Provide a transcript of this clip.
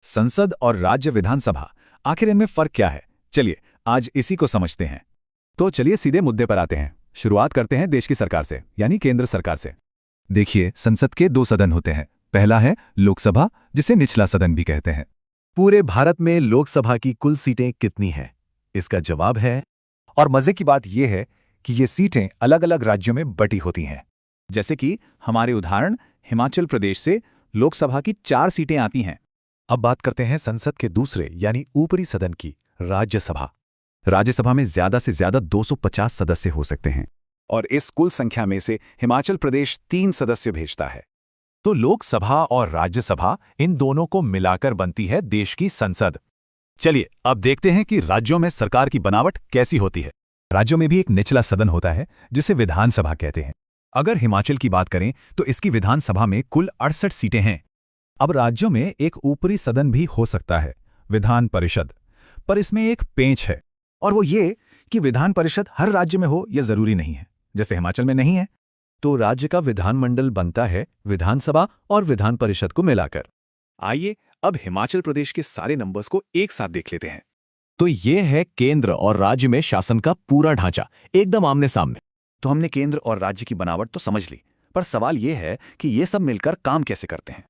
संसद और राज्य विधानसभा, आखिर इनमें फर्क क्या है? चलिए आज इसी को समझते हैं। तो चलिए सीधे मुद्दे पर आते हैं। शुरुआत करते हैं देश की सरकार से, यानी केंद्र सरकार से। देखिए, संसद के दो सदन होते हैं। पहला है लोकसभा, जिसे निचला सदन भी कहते हैं। पूरे भारत में लोकसभा की कुल सीटें कितनी हैं? इसका जवाब है। और मजे की बात यह है कि ये सीटें अलग अलग राज्यों में बटी होती हैं। जैसे कि हमारे उदाहरण हिमाचल प्रदेश से लोकसभा की 4 सीटें आती हैं। अब बात करते हैं संसद के दूसरे यानी ऊपरी सदन की, राज्यसभा। राज्यसभा में ज्यादा से ज्यादा 250 सदस्य हो सकते हैं। और इस कुल संख्या में से हिमाचल प्रदेश 3 सदस्य भेजता है। तो लोकसभा और राज्यसभा, इन दोनों को मिलाकर बनती है देश की संसद। चलिए अब देखते हैं कि राज्यों में सरकार की बनावट कैसी होती है। राज्यों में भी एक निचला सदन होता है, जिसे विधानसभा कहते हैं। अगर हिमाचल की बात करें तो इसकी विधानसभा में कुल 68 सीटें हैं। अब राज्यों में एक ऊपरी सदन भी हो सकता है, विधान परिषद। पर इसमें एक पेंच है, और वो ये कि विधान परिषद हर राज्य में हो यह जरूरी नहीं है, जैसे हिमाचल में नहीं है। तो राज्य का विधानमंडल बनता है विधानसभा और विधान परिषद को मिलाकर। आइए अब हिमाचल प्रदेश के सारे नंबर्स को एक साथ देख लेते हैं। तो ये है केंद्र और राज्य में शासन का पूरा ढांचा, एकदम आमने सामने। तो हमने केंद्र और राज्य की बनावट तो समझ ली, पर सवाल ये है कि ये सब मिलकर काम कैसे करते हैं।